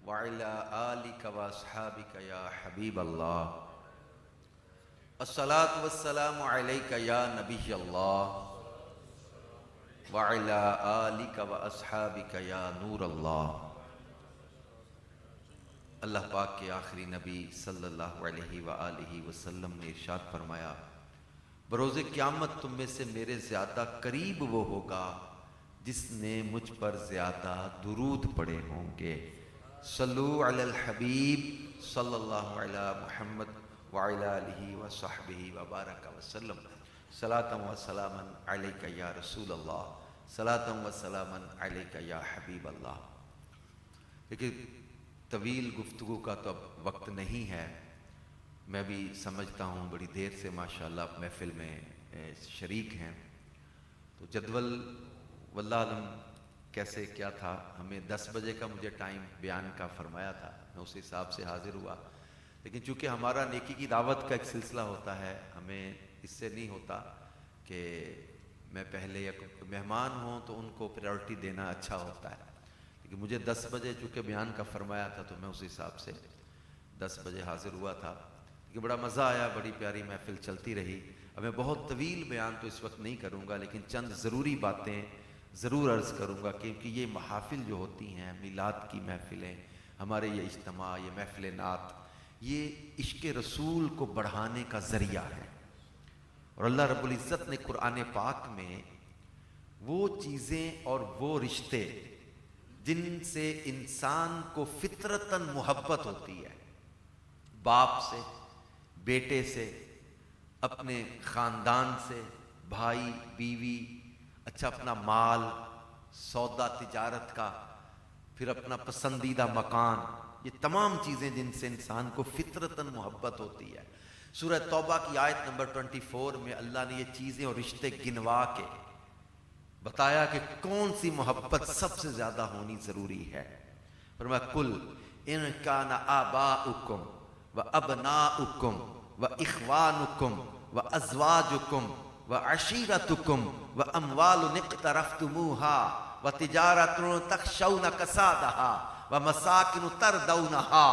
وعلى آلك واصحابك يا حبيب الله الصلاة والسلام عليك يا نبي الله وعلى آلك واصحابك يا نور الله۔ اللہ پاک کے آخری نبی صلی اللہ علیہ وآلہ وسلم نے ارشاد فرمایا، بروز قیامت تم میں سے میرے زیادہ قریب وہ ہوگا جس نے مجھ پر زیادہ درود پڑھے ہوں گے۔ صلو علی الحبیب صلی اللہ علی محمد وعلی آلہ وصحبہ وبارک وسلم۔ صلاۃ و سلاما علیک یا رسول اللہ، صلاۃ و سلاما علیک یا حبیب اللہ۔ لیکن طویل گفتگو کا تو اب وقت نہیں ہے، میں بھی سمجھتا ہوں بڑی دیر سے ماشاءاللہ محفل میں شریک ہیں، تو جدول واللہ علم کیسے کیا تھا، ہمیں 10 بجے کا مجھے ٹائم بیان کا فرمایا تھا، میں اس حساب سے حاضر ہوا، لیکن چونکہ ہمارا نیکی کی دعوت کا ایک سلسلہ ہوتا ہے، ہمیں اس سے نہیں ہوتا کہ میں پہلے یا مہمان ہوں تو ان کو پریورٹی دینا اچھا ہوتا ہے، لیکن مجھے 10 بجے چونکہ بیان کا فرمایا تھا تو میں اس حساب سے 10 بجے حاضر ہوا تھا، کہ بڑا مزہ آیا، بڑی پیاری محفل چلتی رہی۔ اب میں بہت طویل بیان تو اس وقت نہیں کروں گا، لیکن چند ضروری باتیں ضرور عرض کروں گا، کیونکہ یہ محافل جو ہوتی ہیں، میلاد کی محفلیں، ہمارے یہ اجتماع، یہ محفل نعت، یہ عشق رسول کو بڑھانے کا ذریعہ ہے، اور اللہ رب العزت نے قرآن پاک میں وہ چیزیں اور وہ رشتے جن سے انسان کو فطرتاً محبت ہوتی ہے، باپ سے، بیٹے سے، اپنے خاندان سے، بھائی بیوی، اچھا اپنا مال، سودا تجارت کا، پھر اپنا پسندیدہ مکان، یہ تمام چیزیں جن سے انسان کو فطرتاً محبت ہوتی ہے۔ سورہ توبہ کی آیت نمبر 24 میں اللہ نے یہ چیزیں اور رشتے گنوا کے بتایا کہ کون سی محبت سب سے زیادہ ہونی ضروری ہے۔ فرمایا کل ان کان آباؤکم وابناؤکم واخوانکم وازواجکم وعشیرتکم واموال اقترفتموها وتجارۃ تخشون کسادها ومساکن ترضونها۔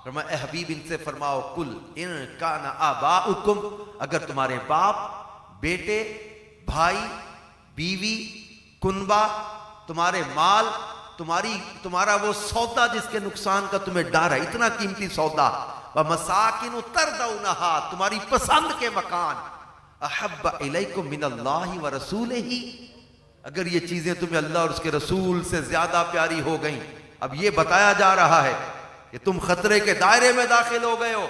فرمایا اے حبیب ان سے فرماؤ کل ان کان آباؤکم، اگر تمہارے باپ، بیٹے، بھائی، بیوی، کنبہ، تمہارے مال، تمہارا وہ سودا جس کے نقصان کا تمہیں ڈر ہے، اتنا قیمتی سودا، ومساکن ترضونها، تمہاری پسند کے مکان، احب الیکم من اللہ ورسولہ، اگر یہ چیزیں تمہیں اللہ اور اس کے رسول سے زیادہ پیاری ہو گئیں، اب یہ بتایا جا رہا ہے کہ تم خطرے کے دائرے میں داخل ہو گئے ہو۔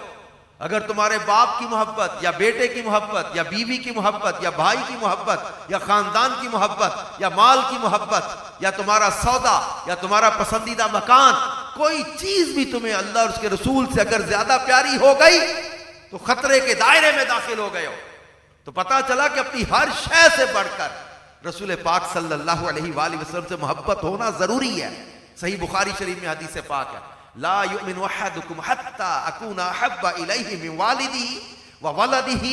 اگر تمہارے باپ کی محبت یا بیٹے کی محبت یا بیوی کی محبت یا بھائی کی محبت یا خاندان کی محبت یا مال کی محبت یا تمہارا سودا یا تمہارا پسندیدہ مکان، کوئی چیز بھی تمہیں اللہ اور اس کے رسول سے اگر زیادہ پیاری ہو گئی تو خطرے کے دائرے میں داخل ہو گئے ہو۔ تو پتا چلا کہ اپنی ہر شے سے بڑھ کر رسول پاک صلی اللہ علیہ وآلہ وسلم سے محبت ہونا ضروری ہے۔ صحیح بخاری شریف میں حدیث پاک ہے، لا یؤمن احدکم حتی اکون احب الیہ من والدہ وولدہ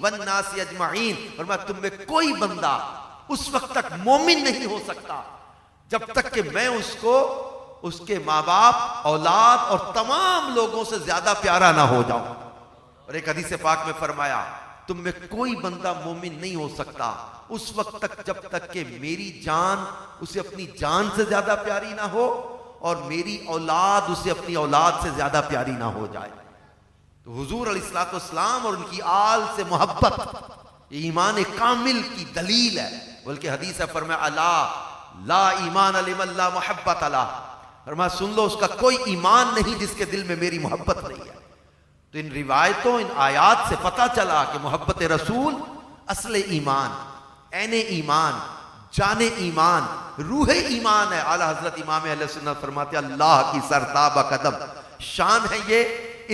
والناس اجمعین۔ فرمایا تم میں کوئی بندہ اس وقت تک مومن نہیں ہو سکتا جب تک کہ میں اس کو اس کے ماں باپ، اولاد اور تمام لوگوں سے زیادہ پیارا نہ ہو جاؤں۔ اور ایک حدیث پاک میں فرمایا تم میں کوئی بندہ مومن نہیں ہو سکتا اس وقت تک جب تک کہ میری جان اسے اپنی جان سے زیادہ پیاری نہ ہو اور میری اولاد اسے اپنی اولاد سے زیادہ پیاری نہ ہو جائے۔ تو حضور علیہ الصلوۃ والسلام اور ان کی آل سے محبت یہ ایمان کامل کی دلیل ہے، بلکہ حدیث ہے فرمایا الا لا ایمان لمن لا محبت له، فرمایا سن لو اس کا کوئی ایمان نہیں جس کے دل میں میری محبت نہیں ہے۔ تو ان روایتوں، ان آیات سے پتہ چلا کہ محبت رسول اصل ایمان، عین ایمان، جان ایمان، روح ایمان ہے۔ اعلیٰ حضرت امام اہل سنت فرماتے ہیں اللہ کی سرتابہ قدم، شان ہے یہ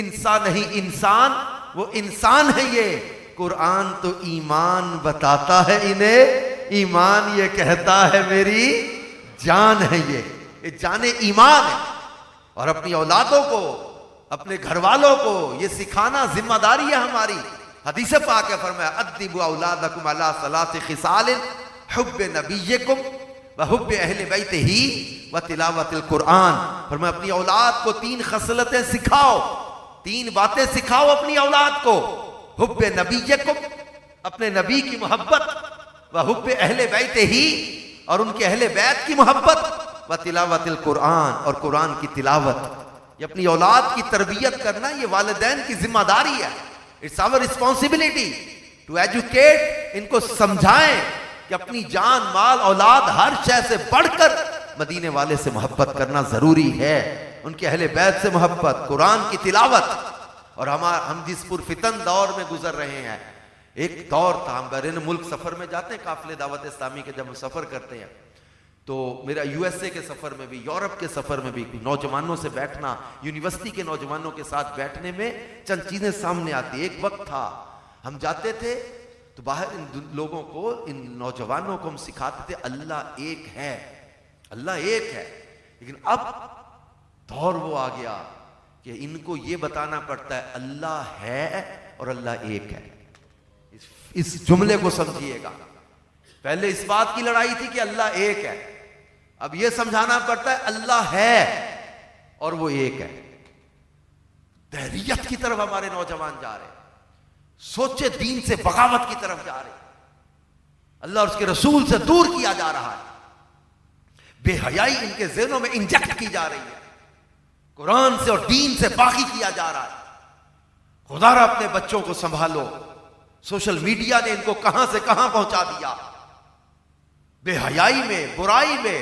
انسان نہیں انسان، وہ انسان ہے یہ قرآن تو ایمان بتاتا ہے انہیں، ایمان یہ کہتا ہے میری جان ہے، یہ جان ایمان ہے۔ اور اپنی اولادوں کو، اپنے گھر والوں کو یہ سکھانا ذمہ داری ہے ہماری۔ حدیث پاک ہے فرمایا ادبوا اولادکم علی ثلاث خصال حب نبیکم وحب اہل بیت ہی و تلاوت القرآن. فرمایا اپنی اولاد کو 3 خصلتیں سکھاؤ، 3 باتیں سکھاؤ اپنی اولاد کو. حب نبیکم، اپنے نبی کی محبت، وحب اہل بیت ہی، اور ان کے اہل بیت کی محبت، و تلاوت القرآن، اور قرآن کی تلاوت. یہ اپنی اولاد کی تربیت کرنا یہ والدین کی ذمہ داری ہے. It's our responsibility to educate. ان کو سمجھائیں کہ اپنی جان مال اولاد ہر شے سے بڑھ کر مدینے والے سے محبت کرنا ضروری ہے. ان کے اہل بیت سے محبت، قرآن کی تلاوت. اور ہم جس پرفتن دور میں گزر رہے ہیں، ایک دور تھا، ہم بیرون ملک سفر میں جاتے ہیں قافلے دعوت اسلامی کے، جب ہم سفر کرتے ہیں تو میرا یو ایس اے کے سفر میں بھی، یورپ کے سفر میں بھی نوجوانوں سے بیٹھنا، یونیورسٹی کے نوجوانوں کے ساتھ بیٹھنے میں چند چیزیں سامنے آتی. ایک وقت تھا ہم جاتے تھے تو باہر ان لوگوں کو، ان نوجوانوں کو ہم سکھاتے تھے اللہ ایک ہے، اللہ ایک ہے. لیکن اب دور وہ آ گیا کہ ان کو یہ بتانا پڑتا ہے اللہ ہے اور اللہ ایک ہے. اس جملے کو سمجھیے گا. پہلے اس بات کی لڑائی تھی کہ اللہ ایک ہے، اب یہ سمجھانا پڑتا ہے اللہ ہے اور وہ ایک ہے. دہریت کی طرف ہمارے نوجوان جا رہے ہیں، سوچے دین سے بغاوت کی طرف جا رہے ہیں، اللہ اور اس کے رسول سے دور کیا جا رہا ہے، بے حیائی ان کے ذہنوں میں انجیکٹ کی جا رہی ہے، قرآن سے اور دین سے باغی کیا جا رہا ہے. خدا را اپنے بچوں کو سنبھالو. سوشل میڈیا نے ان کو کہاں سے کہاں پہنچا دیا، بے حیائی میں، برائی میں،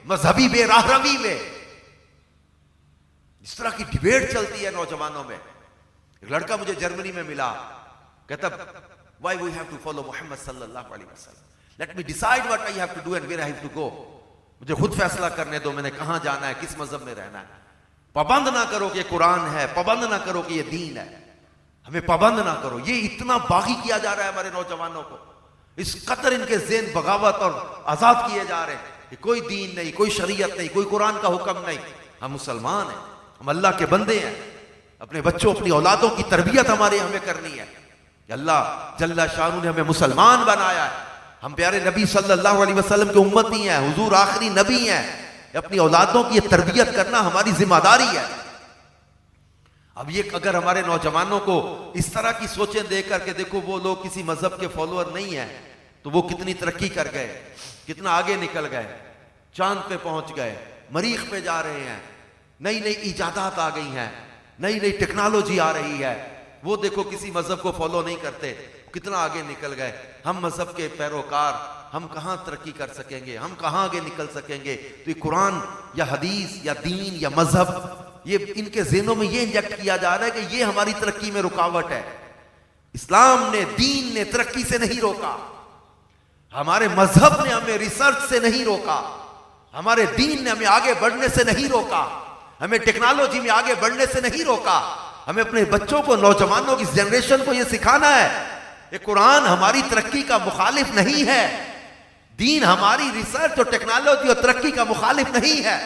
مذہبی بے راہ روی میں. اس طرح کی ڈیبیٹ چلتی ہے نوجوانوں میں. ایک لڑکا مجھے جرمنی میں ملا، کہتا why we have to follow Muhammad sallallahu alaihi wasallam, let me decide what I have to do and where I have to go. مجھے خود فیصلہ کرنے دو میں نے کہاں جانا ہے، کس مذہب میں رہنا ہے. پابند نہ کرو کہ یہ قرآن ہے، پابند نہ کرو کہ یہ دین ہے، ہمیں پابند نہ کرو. یہ اتنا باغی کیا جا رہا ہے ہمارے نوجوانوں کو، اس قدر ان کے ذہن بغاوت اور آزاد کیے جا رہے ہیں کہ کوئی دین نہیں، کوئی شریعت نہیں، کوئی قرآن کا حکم نہیں. ہم مسلمان ہیں، ہم اللہ کے بندے ہیں. اپنے بچوں، اپنی اولادوں کی تربیت ہمیں کرنی ہے کہ اللہ جل شانہ نے ہمیں مسلمان بنایا ہے. ہم پیارے نبی صلی اللہ علیہ وسلم کے امتی ہیں، حضور آخری نبی ہیں. اپنی اولادوں کی یہ تربیت کرنا ہماری ذمہ داری ہے. اب یہ اگر ہمارے نوجوانوں کو اس طرح کی سوچیں دے کر کے دیکھو وہ لوگ کسی مذہب کے فالوور نہیں ہیں تو وہ کتنی ترقی کر گئے، کتنا آگے نکل گئے، چاند پہ پہنچ گئے، مریخ پہ جا رہے ہیں، نئی نئی ایجادات آ گئی ہیں، نئی نئی ٹیکنالوجی آ رہی ہے. وہ دیکھو کسی مذہب کو فالو نہیں کرتے، کتنا آگے نکل گئے. ہم مذہب کے پیروکار، ہم کہاں ترقی کر سکیں گے، ہم کہاں آگے نکل سکیں گے. تو یہ قرآن یا حدیث یا دین یا مذہب، یہ ان کے ذہنوں میں یہ انجیکٹ کیا جا رہا ہے کہ یہ ہماری ترقی میں رکاوٹ ہے. اسلام نے، دین نے ترقی سے نہیں روکا، ہمارے مذہب نے ہمیں ریسرچ سے نہیں روکا، ہمارے دین نے ہمیں آگے بڑھنے سے نہیں روکا، ہمیں ٹیکنالوجی میں آگے بڑھنے سے نہیں روکا. ہمیں اپنے بچوں کو، نوجوانوں کی جنریشن کو یہ سکھانا ہے کہ قرآن ہماری ترقی کا مخالف نہیں ہے، دین ہماری ریسرچ اور ٹیکنالوجی اور ترقی کا مخالف نہیں ہے.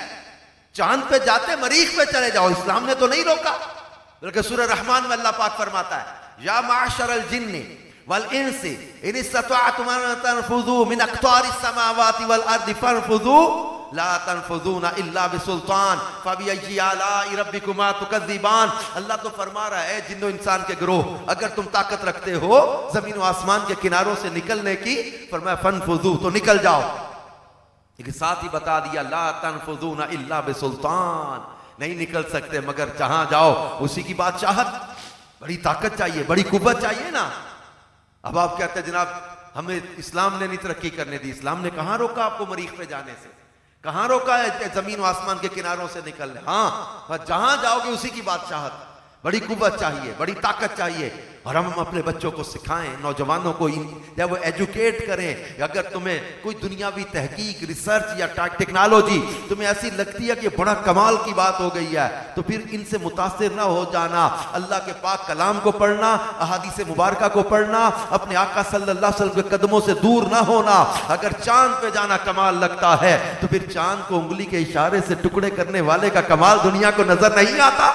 چاند پہ جاتے، مریخ پہ چلے جاؤ، اسلام نے تو نہیں روکا. بلکہ سورہ رحمان میں اللہ پاک فرماتا ہے یا معشر الجن والانس ان استطعتم ان تنفذوا من اقطار السماوات والارض فانفذوا لا تنفذون الا بسلطان فبأي آلاء ربكما تكذبان. اللہ تو فرما رہا ہے جن و انسان کے گروہ، اگر تم طاقت رکھتے ہو زمین و آسمان کے کناروں سے نکلنے کی، فرمایا فانفذوا، تو نکل جاؤ. لیکن ساتھ ہی بتا دیا لا تنفذون الا بسلطان، نہیں نکل سکتے مگر جہاں جاؤ اسی کی بادشاہت. بڑی طاقت چاہیے، بڑی قوت چاہیے نا. اب آپ کہتے ہیں جناب ہمیں اسلام نے نہیں ترقی کرنے دی. اسلام نے کہاں روکا آپ کو مریخ پہ جانے سے، کہاں روکا ہے زمین و آسمان کے کناروں سے نکلنے. ہاں جہاں جاؤ گے اسی کی بادشاہت. بڑی قوت چاہیے، بڑی طاقت چاہیے. اور ہم اپنے بچوں کو سکھائیں، نوجوانوں کو یا وہ ایجوکیٹ کریں. اگر تمہیں کوئی دنیاوی تحقیق، ریسرچ یا ٹیکنالوجی تمہیں ایسی لگتی ہے کہ بڑا کمال کی بات ہو گئی ہے تو پھر ان سے متاثر نہ ہو جانا. اللہ کے پاک کلام کو پڑھنا، احادیث مبارکہ کو پڑھنا، اپنے آقا صلی اللہ علیہ وسلم کے قدموں سے دور نہ ہونا. اگر چاند پہ جانا کمال لگتا ہے تو پھر چاند کو انگلی کے اشارے سے ٹکڑے کرنے والے کا کمال دنیا کو نظر نہیں آتا.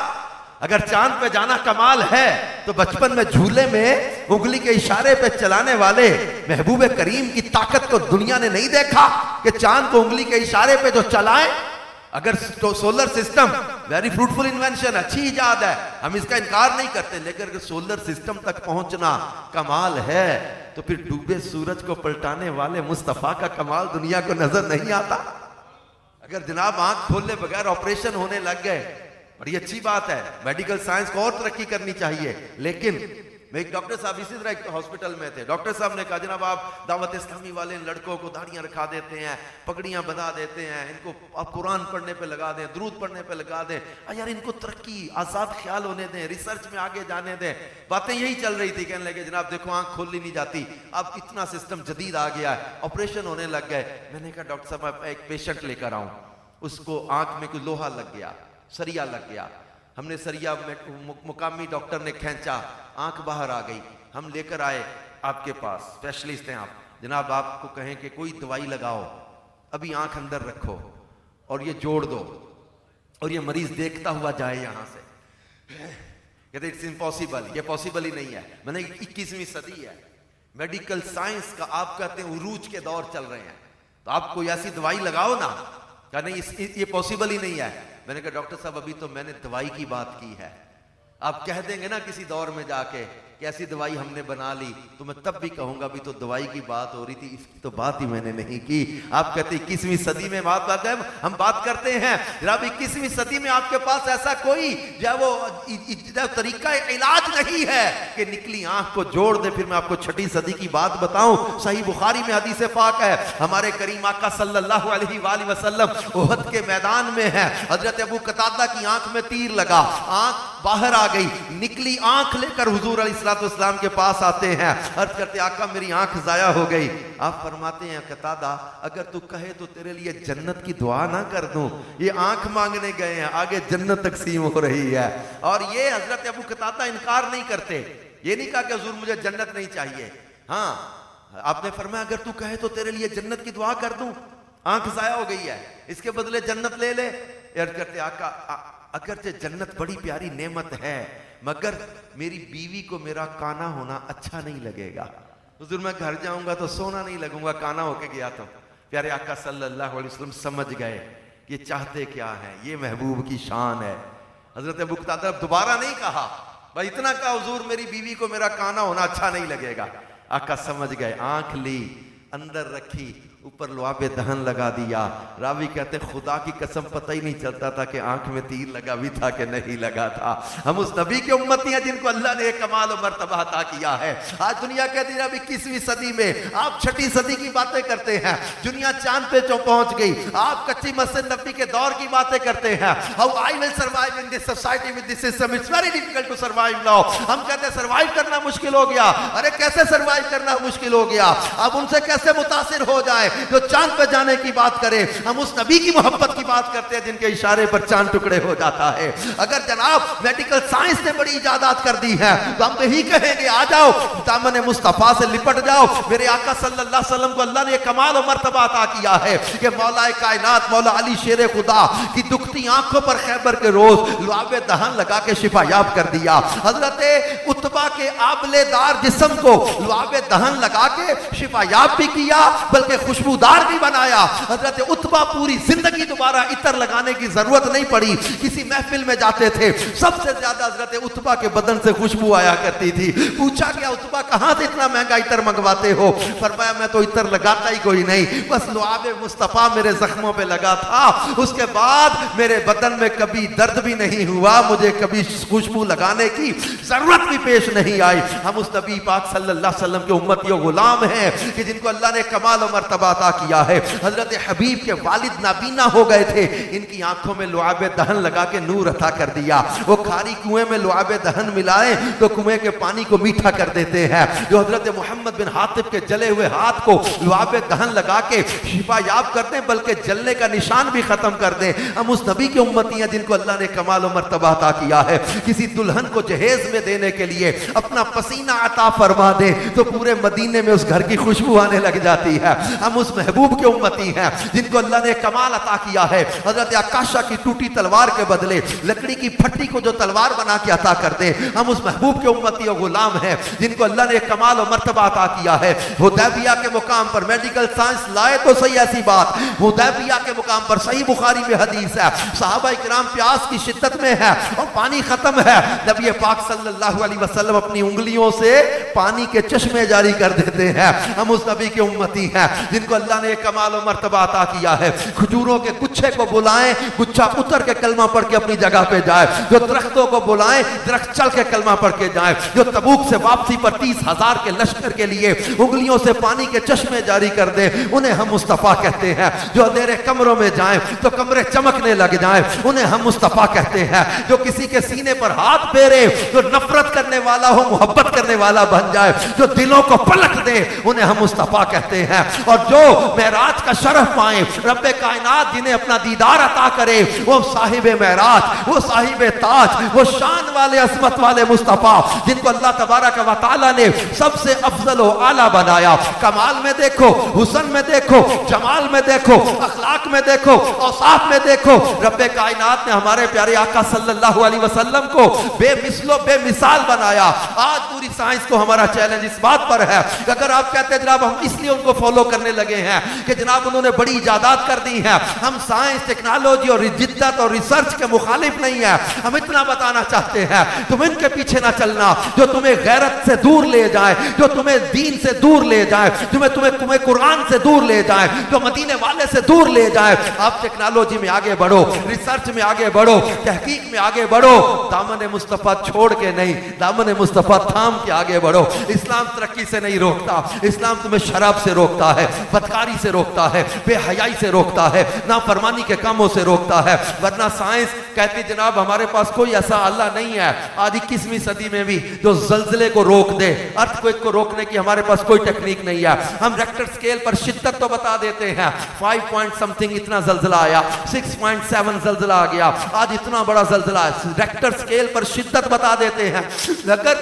اگر چاند پہ جانا کمال ہے تو بچپن میں جھولے میں انگلی کے اشارے پہ چلانے والے محبوب کریم کی طاقت کو دنیا نے نہیں دیکھا کہ چاند کو انگلی کے اشارے پہ جو چلائیں؟ اگر solar system very fruitful invention, اچھی ایجاد ہے، ہم اس کا انکار نہیں کرتے، لیکن اگر سولر سسٹم تک پہنچنا کمال ہے تو پھر ڈوبے سورج کو پلٹانے والے مصطفیٰ کا کمال دنیا کو نظر نہیں آتا؟ اگر جناب آنکھ کھولنے بغیر آپریشن ہونے لگ گئے، بڑی اچھی بات ہے، میڈیکل سائنس کو اور ترقی کرنی چاہیے، لیکن میں ایک ڈاکٹر صاحب اسی طرح ایک ہاسپٹل میں تھے، ڈاکٹر صاحب نے کہا جناب آپ دعوت اسلامی والے لڑکوں کو داڑیاں رکھا دیتے ہیں، پگڑیاں بندھا دیتے ہیں، ان کو آپ قرآن پڑھنے پہ لگا دیں، درود پڑھنے پہ لگا دیں، یار ان کو ترقی آزاد خیال ہونے دیں، ریسرچ میں آگے جانے دیں۔ باتیں یہی چل رہی تھی، کہنے لگے جناب دیکھو آنکھ کھولی نہیں جاتی، اب اتنا سسٹم جدید آ گیا ہے، آپریشن ہونے لگ گئے۔ میں نے کہا ڈاکٹر صاحب میں ایک پیشنٹ لے کر آؤں، اس کو آنکھ میں کوئی لوہا لگ گیا، سریا لگ گیا، ہم نے سریا مقامی ڈاکٹر نے کھینچا، آنکھ باہر آ گئی، ہم لے کر آئے آپ کے پاس، اسپیشلسٹ ہیں آپ، جناب آپ کو کہیں کہ کوئی دوائی لگاؤ، ابھی آنکھ اندر رکھو اور یہ جوڑ دو اور یہ مریض دیکھتا ہوا جائے یہاں سے، کہتے اٹس امپاسبل، یہ پاسبل ہی نہیں ہے۔ میں نے 21ویں صدی ہے، میڈیکل سائنس کا آپ کہتے ہیں عروج کے دور چل رہے ہیں، تو آپ کوئی ایسی دوائی لگاؤ نا، کہ نہیں یہ پاسبل ہی نہیں ہے۔ میں نے کہا ڈاکٹر صاحب ابھی تو میں نے دوائی کی بات کی ہے، آپ کہہ دیں گے نا کسی دور میں جا کے کہ ایسی دوائی ہم نے بنا لی، تو میں تب بھی کہوں گا ابھی تو دوائی کی بات ہو رہی تھی، اس کی تو بات ہی میں نے نہیں کی۔ آپ کہتے 21ویں صدی میں بات آتا ہے، ہم بات کرتے ہیں جناب 21ویں صدی میں آپ کے پاس ایسا کوئی جو وہ طریقہ علاج نہیں ہے کہ نکلی آنکھ کو جوڑ دے۔ پھر میں آپ کو 6 صدی کی بات بتاؤں، صحیح بخاری میں حدیث پاک ہے، ہمارے کریم آقا صلی اللہ علیہ وآلہ وسلم احد کے میدان میں ہیں، حضرت ابو قتادہ کی آنکھ میں تیر لگا، آنکھ باہر آ گئی، نکلی آنکھ لے کر حضور علیہ السلام کے پاس آتے ہیں، عرض کرتے آقا میری آنکھ ضائع ہو گئی۔ آپ فرماتے ہیں قتادہ اگر تو کہے تو تیرے لیے جنت کی دعا نہ کر دوں، یہ آنکھ مانگنے گئے ہیں، آگے جنت تقسیم ہو رہی ہے۔ اور یہ حضرت ابو قتادہ انکار نہیں کرتے، یہ نہیں کہا کہ حضور مجھے جنت نہیں چاہیے، ہاں آپ نے فرمایا اگر تو کہے تو تیرے لیے جنت کی دعا کر دوں، آنکھ ضائع ہو گئی ہے، اس کے بدلے جنت لے لے۔ عرض کرتے آقا اگرچہ جنت بڑی پیاری نعمت ہے مگر میری بیوی کو میرا کانا ہونا اچھا نہیں لگے گا، حضور میں گھر جاؤں گا تو سونا نہیں لگوں گا، کانا ہو کے گیا تو۔ پیارے آقا صلی اللہ علیہ وسلم سمجھ گئے یہ چاہتے کیا ہیں، یہ محبوب کی شان ہے۔ حضرت ابو قتادہ دوبارہ نہیں کہا، بھائی اتنا کہا حضور میری بیوی کو میرا کانا ہونا اچھا نہیں لگے گا۔ آقا سمجھ گئے، آنکھ لی، اندر رکھی، اوپر لعاب دہن لگا دیا۔ راوی کہتے خدا کی قسم پتہ ہی نہیں چلتا تھا کہ آنکھ میں تیر لگا بھی تھا کہ نہیں لگا تھا۔ ہم اس نبی کے امتی ہیں جن کو اللہ نے ایک کمال و مرتبہ عطا کیا ہے۔ آج دنیا کہتی ہے اب 21ویں صدی میں آپ 6 صدی کی باتیں کرتے ہیں، دنیا چاند پہ پہنچ گئی، آپ کچی مسجد نبی کے دور کی باتیں کرتے ہیں۔ How I will survive in this society with this system, it's very difficult to survive now۔ ہم کہتے ہیں سروائیو کرنا مشکل ہو گیا، ارے کیسے سروائیو کرنا مشکل ہو گیا، اب ان سے کیسے متاثر ہو جائے جو چاند پہ جانے کی بات کرے۔ ہم اس نبی کی محبت کی بات کرتے ہیں جن کے اشارے پر چاند ٹکڑے ہو جاتا ہے۔ اگر جناب میڈیکل سائنس نے بڑی ایجادات کر دی ہے تو ہم یہی کہیں گے آ جاؤ دامن مصطفیٰ سے لپٹ جاؤ۔ میرے آقا صلی اللہ علیہ وسلم کو اللہ نے ایک کمال و مرتبہ عطا کیا ہے کہ مولا کائنات مولا علی شیر خدا کی دکھتی آنکھوں پر خیبر کے روز لعاب دہن لگا کے شفا یاب کر دیا۔ حضرت عتبہ کے آبلے دار جسم کو لعاب دہن لگا کے شفا یاب بھی کیا بلکہ خوشبودار بھی بنایا۔ حضرت عتبہ پوری زندگی دوبارہ عطر لگانے کی ضرورت نہیں پڑی، کسی محفل میں جاتے تھے سب سے زیادہ حضرت عتبہ کے بدن سے خوشبو آیا کرتی تھی۔ پوچھا گیا عتبہ کہاں سے اتنا مہنگا عطر منگواتے ہو؟ فرمایا میں تو عطر لگاتا ہی کوئی نہیں، بس لعاب مصطفیٰ میرے زخموں پہ لگا تھا، اس کے بعد میرے بدن میں کبھی درد بھی نہیں ہوا، مجھے کبھی خوشبو لگانے کی ضرورت بھی پیش نہیں آئی۔ ہم اس نبی پاک صلی اللہ علیہ وسلم کے امتی و غلام ہیں کہ جن کو اللہ نے کمال و مرتبہ عطا کیا ہے۔ حضرت حبیب کے والد نابینا ہو گئے تھے، ان کی آنکھوں میں لعاب دہن لگا کے نور عطا کر دیا۔ وہ کھاری کنویں میں لعاب دہن ملائیں تو کنویں کے پانی کو میٹھا کر دیتے ہیں۔ جو حضرت محمد بن حاتب کے جلے ہوئے ہاتھ کو لعاب دہن لگا کے شفا یاب کرتے ہیں بلکہ جلنے کا نشان بھی ختم کر دیں۔ ہم اس نبی کی امتی ہیں جن کو اللہ نے کمال و مرتبہ عطا کیا ہے۔ کسی دلہن کو جہیز میں دینے کے لیے اپنا پسینہ عطا فرما دیں تو پورے مدینے میں اس گھر کی خوشبو آنے لگ جاتی ہے۔ ہم اس محبوب کے امتی ہیں جن کو اللہ نے کمال عطا کیا ہے، حضرت عکاشہ کی ٹوٹی تلوار کے بدلے لکڑی کی پھٹی کو جو تلوار بنا کے عطا کر دے، ہم اس محبوب کے امتی و غلام ہیں جن کو اللہ نے کمال و مرتبہ عطا کیا ہے۔ حدیبیہ کے مقام پر میڈیکل سائنس لائے تو صحیح ایسی بات، حدیبیہ کے مقام پر صحیح بخاری میں حدیث ہے، صحابہ کرام پیاس کی شدت میں ہے اور پانی ختم ہے، نبی پاک صلی اللہ علیہ وسلم اپنی انگلیوں سے پانی کے چشمے جاری کر دیتے ہیں۔ ہم اس نبی کے امتی ہیں جن کو اللہ نے کمال و مرتبہ عطا کیا ہے۔ کھجوروں کے گچھے کو بلائیں، گچھا اتر کے کلمہ پڑھ کے اپنی جگہ پہ جائے، جو درختوں کو بلائیں، درخت چل کے کلمہ پڑھ کے جائیں، جو تبوک سے واپسی پر 30,000 کے لشکر کے لیے انگلیوں سے پانی کے چشمے جاری کر دے، انہیں ہم مصطفیٰ کہتے ہیں۔ جو اندھیرے کمروں میں جائیں تو کمرے چمکنے لگ جائیں، انہیں ہم مصطفیٰ کہتے ہیں۔ جو کسی کے سینے پر ہاتھ پھیرے، جو نفرت کرنے والا ہو محبت کرنے والا بن جائے، جو دلوں کو پلٹ دے، انہیں ہم مصطفیٰ کہتے ہیں۔ اور جو معراج کا شرف پائیں، رب کائنات جنہیں اپنا دیدار عطا کرے، وہ صاحب معراج، وہ صاحب تاج، وہ شان والے عظمت والے مصطفیٰ جن کو اللہ تبارک و تعالیٰ نے سب سے افضل و اعلیٰ بنایا۔ کمال میں دیکھو، حسن میں دیکھو، جمال میں دیکھو، اخلاق میں دیکھو، اوصاف میں دیکھو، رب کائنات نے ہمارے پیارے آقا صلی اللہ علیہ وسلم کو بے مثل و بے مثال بنایا۔ آج پوری سائنس کو ہمارا چیلنج اس بات پر ہے کہ اگر آپ کہتے ہیں جناب ہم اس لیے ان کو فالو کرنے لگے ہیں کہ جناب انہوں نے بڑی ایجادات کر دی ہیں، ہم سائنس، ٹیکنالوجی اور جدت اور ریسرچ کے مخالف نہیں ہیں، ہم اتنا بتانا چاہتے ہیں تم ان کے پیچھے نہ چلنا جو تمہیں غیرت سے دور لے جائے، جو تمہیں دین سے دور لے جائے، تمہیں قرآن سے دور لے جائے، جو مدینے والے سے دور لے جائے۔ آپ ٹیکنالوجی میں آگے بڑھو، ریسرچ میں آگے بڑھو، تحقیق میں آگے بڑھو، دامن مصطفیٰ چھوڑ کے نہیں، دامن مصطفیٰ تھام کے آگے بڑھو۔ اسلام ترقی سے نہیں روکتا، اسلام تمہیں شراب سے روکتا ہے، بدکاری سے روکتا ہے، بے حیائی سے روکتا ہے، نافرمانی کے کاموں سے روکتا ہے۔ ورنہ سائنس کہتی جناب ہمارے پاس کوئی ایسا اللہ نہیں ہے آج 21ویں صدی میں بھی جو زلزلے کو روک دے، ارتھ کوئک کو روکنے کی ہمارے پاس کوئی ٹیکنیک نہیں ہے۔ ہم ریکٹر سکیل پر شدت تو بتا دیتے ہیں، 5 پوائنٹ سمتھنگ اتنا زلزلہ آیا، 6.7 زلزلہ آ گیا، آج اتنا بڑا زلزلہ ہے، ریکٹر سکیل پر شدت بتا دیتے ہیں، اگر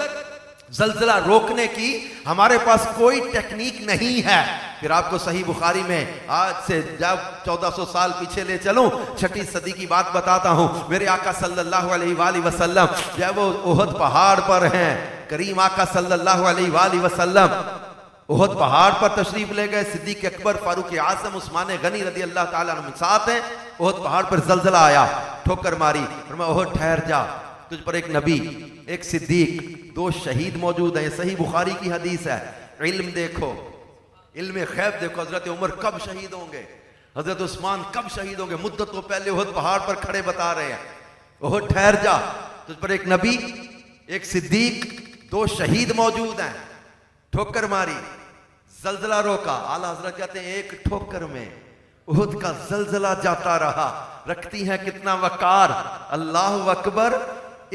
زلزلہ روکنے کی ہمارے پاس کوئی ٹیکنیک نہیں ہے۔ پھر آپ کو صحیح بخاری میں آج سے جب 1400 سال پیچھے لے چلوں، 6 صدی کی بات بتاتا ہوں، میرے آقا صلی اللہ علیہ وآلہ وسلم جب وہ احد پہاڑ پر ہیں، کریم آقا صلی اللہ علیہ وآلہ وسلم احد پہاڑ پر تشریف لے گئے، صدیق اکبر، فاروق اعظم، عثمان غنی رضی اللہ تعالیٰ عنہ ساتھ ہیں، احد پہاڑ پر زلزلہ آیا، ٹھوکر ماری، فرمایا احد ٹھہر جا، تجھ پر ایک نبی، ایک صدیق، 2 شہید موجود ہیں۔ صحیح بخاری کی حدیث ہے۔ علم دیکھو، علم غیب دیکھو، حضرت عمر کب شہید ہوں گے، حضرت عثمان کب شہید ہوں گے، مدتوں پہلے احد پہاڑ پر کھڑے بتا رہے ہیں، احد ٹھہر جا، تجھ پر ایک نبی، ایک صدیق، 2 شہید موجود ہیں، ٹھوکر ماری، زلزلہ روکا۔ اعلیٰ حضرت کہتے ہیں ایک ٹھوکر میں احد کا زلزلہ جاتا رہا، رکھتی ہیں کتنا وقار، اللہ اکبر۔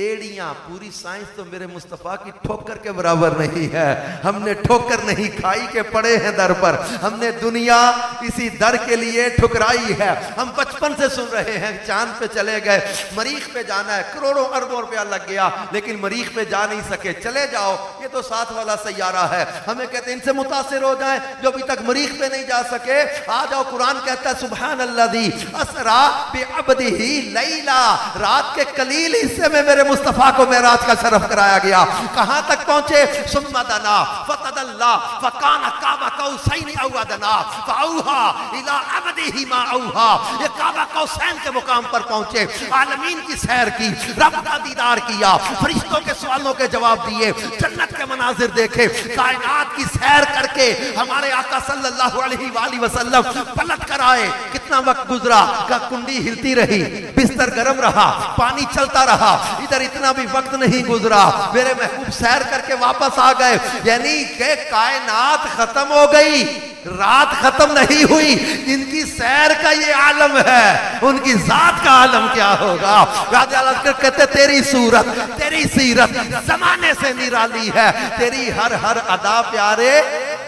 ایڑیاں، پوری سائنس تو میرے مصطفیٰ کی ٹھوکر کے برابر نہیں ہے، ہم نے ٹھوکر نہیں کھائی کہ پڑے ہیں در پر، ہم نے دنیا اسی در کے لیے ٹھکرائی ہے۔ ہم بچپن سے سن رہے ہیں چاند پہ چلے گئے، مریخ پہ جانا ہے، کروڑوں اربوں روپیہ لگ گیا لیکن مریخ پہ جا نہیں سکے، چلے جاؤ یہ تو ساتھ والا سیارہ ہے۔ ہمیں کہتے ہیں ان سے متاثر ہو جائیں جو ابھی تک مریخ پہ نہیں جا سکے، آ جاؤ، قرآن کہتا ہے سبحان الذی اسریٰ بعبدہ لیلا، رات کے قلیل حصے میں میرے مصطفیٰ کو معراج کا شرف کرایا گیا۔ کہاں تک پہنچے؟ ثم دنا فتدلی فکان قاب قوسین او ادنی فاوحی الی عبدہ ما اوحی، یہ قاب قوسین کے مقام پر پہنچے، عالمین کی سیر کی، رب کا دیدار کیا، فرشتوں کے سوالوں کے جواب دیے، جنت کے مناظر دیکھے، کائنات کی سیر کر کے ہمارے آقا صلی اللہ علیہ وآلہ وسلم پلٹ کر آئے۔ کتنا وقت گزرا کہ کنڈی ہلتی رہی، بستر گرم رہا، پانی چلتا رہا، ادھر اتنا بھی وقت نہیں گزرا، میرے محبوب سیر کر کے واپس آ گئے۔ یعنی کہ کائنات ختم ہو گئی، رات ختم نہیں ہوئی، جن کی سیر کا یہ عالم ہے ان کی ذات کا عالم کیا ہوگا۔ راجہ لشکر کہتے تیری صورت، تیری سیرت زمانے سے نرالی ہے، تیری ہر ادا پیارے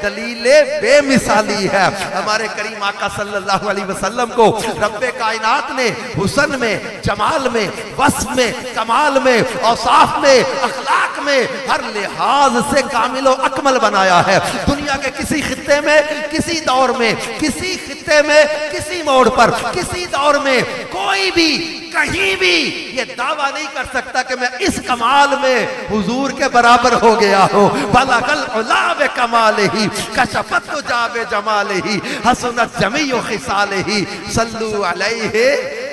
دلیل بے مثالی ہے۔ ہمارے کریم آقا صلی اللہ علیہ وسلم کو رب کائنات نے حسن میں، جمال میں، وصف میں، کمال میں، اوصاف میں، اخلاق میں، ہر لحاظ سے کامل و اکمل بنایا ہے۔ دنیا کے کسی خطے میں، کسی دور میں، کسی خطے میں، کسی موڑ پر، کسی دور میں کوئی بھی کہیں بھی یہ دعویٰ نہیں کر سکتا کہ میں اس کمال میں حضور کے برابر ہو گیا ہوں۔ بلغ العلا بکمالہ کشفت تجا بجمالہ حسنت جمیع خصالہ صلو علیہ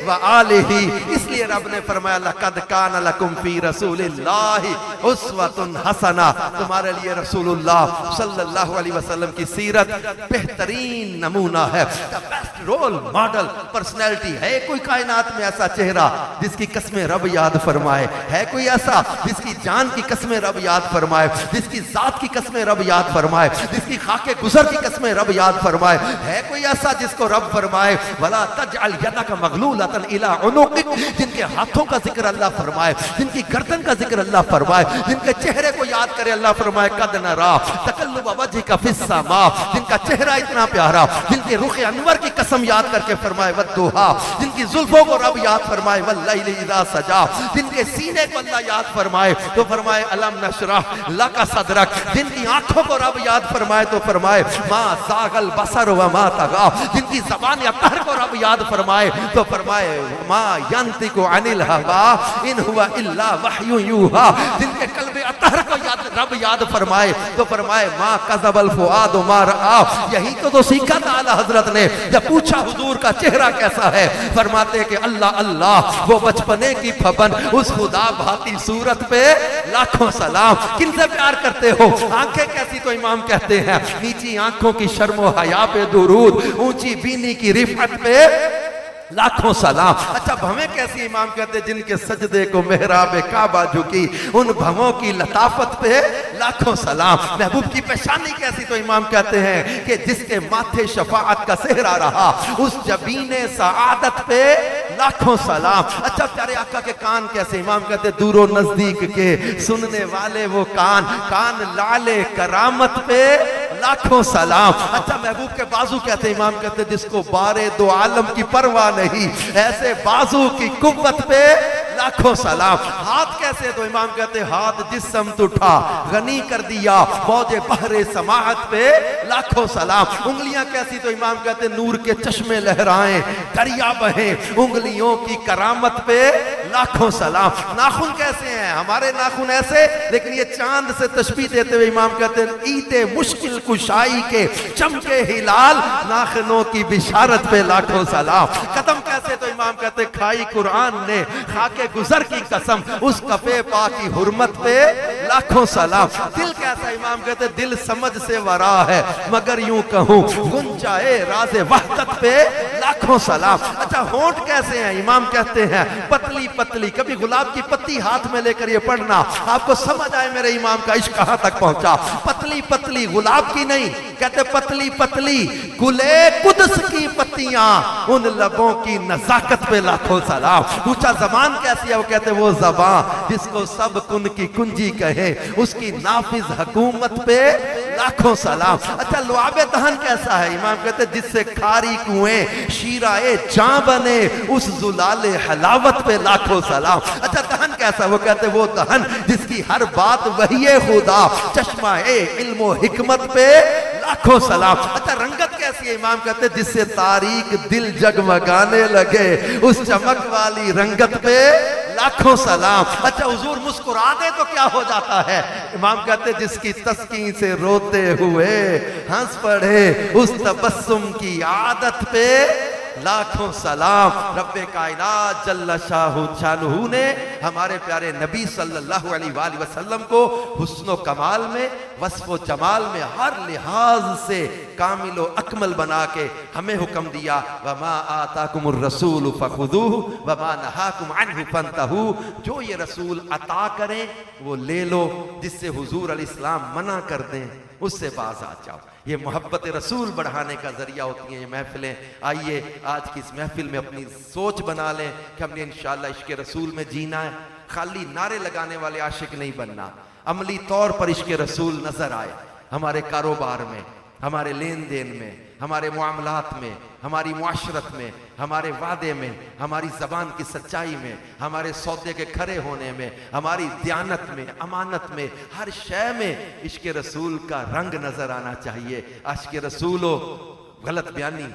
وآلہ۔ اس لیے رب نے فرمایا لقد کان لکم فی رسول اللہ اسوۃ حسنہ، تمہارے لیے رسول اللہ صلی اللہ علیہ وسلم کی سیرت بہترین نمونہ ہے، بیسٹ رول ماڈل پرسنالٹی ہے۔ کوئی کائنات میں ایسا چہرہ جس کی قسم رب یاد فرمائے؟ ہے کوئی ایسا جس کی جان کی قسم رب یاد فرمائے، جس کی ذات کی قسم رب یاد فرمائے، جس کی خاک گزر کی قسم رب یاد فرمائے؟ ہے کوئی ایسا جس کو رب فرمائے وَلَا تَجْعَلْ يَدَكَ مَغْلُولَةً إِلَىٰ عُنُقِكَ، جن کے ہاتھوں کا ذکر اللہ فرمائے، جن کی گردن کا ذکر اللہ فرمائے، جن کے چہرے کو یاد کرے اللہ فرمائے قَدْ نَرَىٰ تَقَلُّبَ وَجْهِكَ فِي السَّمَاءِ، جن کا چہرہ اتنا پیارا، جن کے رخ انور کی قسم یاد کر کے فرمائے وَالضُّحَىٰ، جن کی زلفوں کو رب یاد فرمائے وَاللَّيْلِ إِذَا سَجَىٰ، جن کے سینے کو اللہ یاد فرمائے تو فرمائے أَلَمْ نَشْرَحْ لَكَ صَدْرَكَ، جن کی آنکھوں کو رب یاد فرمائے تو فرمائے مَا زَاغَ الْبَصَرُ وَمَا طَغَىٰ، جن کی زبان اطہر کو رب یاد فرمائے تو فرمائے مَا يَنطِقُ عَنِ الْهَوَىٰ إِنْ هُوَ إِلَّا وَحْيٌ يُوحَىٰ، جن کے قلب اطہر کو رب یاد فرمائے تو فرمائے مَا كَذَبَ الْفُؤَادُ مَا رَأَىٰ۔ یہی تو سیکھا تھا اعلیٰ حضرت نے جب پوچھا حضور کا چہرہ کیسا ہے، فرماتے کہ اللہ اللہ وہ بچپنے کی پھبن اس خدا بھاتی صورت پہ لاکھوں سلام۔ کن سے پیار کرتے ہو؟ آنکھیں کیسی تو امام کہتے ہیں نیچی آنکھوں کی شرم و حیا پہ درود، اونچی بینی کی رفعت پہ لاکھوں سلام۔ اچھا بھویں کیسی امام کہتے ہیں جن کے سجدے کو محراب کعبہ جھکی، ان بھووں کی لطافت پہ لاکھوں سلام۔ محبوب کی پیشانی کیسی تو امام کہتے ہیں کہ جس کے ماتھے شفاعت کا صحرا رہا، اس جبین سعادت پہ لاکھوں سلام۔ اچھا پیارے آقا کے کان کیسے؟ امام کہتے ہیں دور و نزدیک کے سننے والے وہ کان، کان لالے کرامت پہ لاکھوں سلام۔ اچھا محبوب کے بازو کہتے ہیں امام کہتے ہیں جس کو بارے دو عالم کی پرواہ نہیں، ایسے بازو کی قوت پہ لاکھوں سلام۔ ہاتھ کیسے؟ تو امام کہتے ہیں ہاتھ جس سمت اٹھا غنی کر دیا موج بحر سماعت پہ لاکھوں سلام۔ انگلیاں کیسی؟ تو امام کہتے ہیں نور کے چشمے لہرائیں دریا بہیں انگلیوں کی کرامت پہ لاکھوں سلام۔ ناخن کیسے ہیں؟ ہمارے ناخن ایسے، لیکن یہ چاند سے تشبیہ دیتے ہوئے امام کہتے ہیں عید مشکل کشائی کے چمکے ہلال ناخنوں کی بشارت پہ لاکھوں سلام۔ قدم کیسے؟ تو امام کہتے ہیں کھائی قرآن نے خاک گزر کی قسم اس کفے پا کی حرمت پہ لاکھوں سلام۔ دل کیسا؟ امام کہتے ہیں دل سمجھ سے ورا ہے مگر یوں کہوں گنجائے راز وحدت پہ لاکھوں سلام۔ اچھا ہونٹ کیسے ہیں؟ امام کہتے ہیں پتلی پتلی، کبھی گلاب کی پتی ہاتھ میں لے کر یہ پڑھنا آپ کو سمجھ آئے میرے امام کا عشق کہاں تک پہنچا۔ پتلی پتلی گلاب کی نہیں، کہتے پتلی پتلی گلے قدس کی پتیاں ان لبوں کی نزاکت پہ لاکھوں سلام۔ پوچھا زبان کیسی ہے؟ وہ کہتے وہ زبان جس کو سب کن کی کنجی کہے اس کی نافذ حکومت پہ لاکھوں سلام۔ اچھا لعاب دہن کیسا ہے؟ امام کہتے جس سے کھاری کنویں شیرائے جاں بنے اس زلال حلاوت پہ لاکھوں سلام۔ اچھا دہن کیسا؟ وہ کہتے وہ دہن جس کی ہر بات وحی خدا چشمہ علم و حکمت پہ لاکھوں سلام۔ اچھا رنگت کیسی ہے؟ امام کہتے جس سے تاریک دل جگمگانے لگے اس چمک والی رنگت پہ لاکھوں سلام۔ اچھا حضور مسکرا دے تو کیا ہو جاتا ہے؟ امام کہتے جس کی تسکین سے روتے ہوئے ہنس پڑے اس تبسم کی عادت پہ لاکھوں سلام۔ رب کائنات جل شانہ نے ہمارے پیارے نبی صلی اللہ علیہ وآلہ وسلم کو حسن و کمال میں، وصف و جمال میں ہر لحاظ سے کامل و اکمل بنا کے ہمیں حکم دیا وَمَا آتَاكُمُ الرَّسُولُ فَخُذُوهُ وَمَا نَهَاكُمْ عَنْهُ فَانْتَهُوا، جو یہ رسول عطا کریں وہ لے لو، جس سے حضور علیہ السلام منع کر دیں اس سے باز آ جاؤ۔ یہ محبت رسول بڑھانے کا ذریعہ ہوتی ہیں یہ محفلیں۔ آئیے آج کی اس محفل میں اپنی سوچ بنا لیں کہ ہم نے انشاءاللہ عشق رسول میں جینا ہے، خالی نعرے لگانے والے عاشق نہیں بننا، عملی طور پر عشق رسول نظر آئے ہمارے کاروبار میں، ہمارے لین دین میں، ہمارے معاملات میں، ہماری معاشرت میں، ہمارے وعدے میں، ہماری زبان کی سچائی میں، ہمارے سودے کے کھرے ہونے میں، ہماری دیانت میں، امانت میں، ہر شے میں عشق رسول کا رنگ نظر آنا چاہیے۔ عشق رسول ہو، غلط بیانی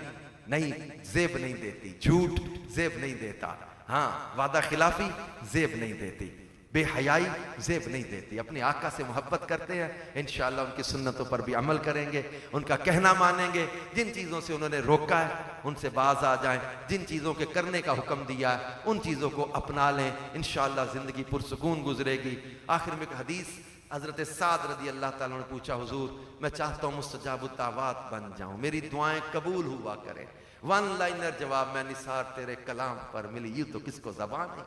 نہیں زیب نہیں دیتی، جھوٹ زیب نہیں دیتا، ہاں وعدہ خلافی زیب نہیں دیتی، بے حیائی زیب نہیں دیتی۔ اپنے آقا سے محبت کرتے ہیں، انشاءاللہ ان کی سنتوں پر بھی عمل کریں گے، ان کا کہنا مانیں گے، جن چیزوں سے انہوں نے روکا ہے ان سے باز آ جائیں، جن چیزوں کے کرنے کا حکم دیا ہے ان چیزوں کو اپنا لیں، انشاءاللہ زندگی پرسکون گزرے گی۔ آخر میں ایک حدیث، حضرت سعد رضی اللہ تعالیٰ نے پوچھا، حضور میں چاہتا ہوں مستجاب الدعوات بن جاؤں، میری دعائیں قبول ہوا کریں۔ ون لائنر جواب، میں نثار تیرے کلام پر ملی، یہ تو کس کو زبان ہے۔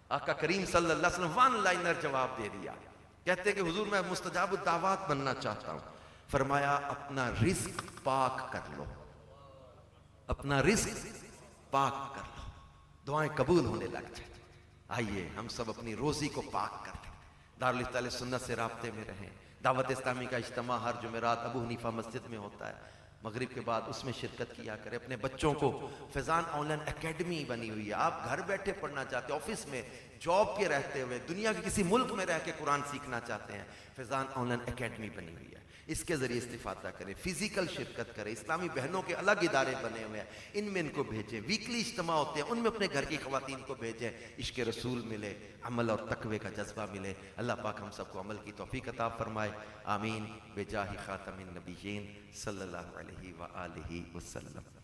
آقا کریم صلی اللہ علیہ وسلم ون لائنر جواب دے دیا، کہتے کہ حضور میں مستجاب الدعوات بننا چاہتا ہوں۔ فرمایا اپنا رزق پاک کر لو، اپنا رزق پاک کر لو، دعائیں قبول ہونے لگ جائیں۔ آئیے ہم سب اپنی روزی کو پاک کر لیں، دارالفتہ سنت سے رابطے میں رہیں۔ دعوت اسلامی کا اجتماع ہر جمعرات ابو حنیفہ مسجد میں ہوتا ہے، مغرب کے بعد اس میں شرکت کیا کرے۔ اپنے بچوں کو فیضان آن لائن اکیڈمی بنی ہوئی ہے، آپ گھر بیٹھے پڑھنا چاہتے ہیں، آفس میں جاب کے رہتے ہوئے دنیا کے کسی ملک میں رہ کے قرآن سیکھنا چاہتے ہیں، فیضان آن لائن اکیڈمی بنی ہوئی ہے، اس کے ذریعے استفادہ کریں، فزیکل شرکت کریں۔ اسلامی بہنوں کے الگ ادارے بنے ہوئے ہیں، ان میں ان کو بھیجیں، ویکلی اجتماع ہوتے ہیں ان میں اپنے گھر کی خواتین کو بھیجیں، عشق رسول ملے، عمل اور تقوی کا جذبہ ملے۔ اللہ پاک ہم سب کو عمل کی توفیق عطا فرمائے، آمین، بجاہ خاتم النبیین صلی اللہ علیہ وآلہ وسلم۔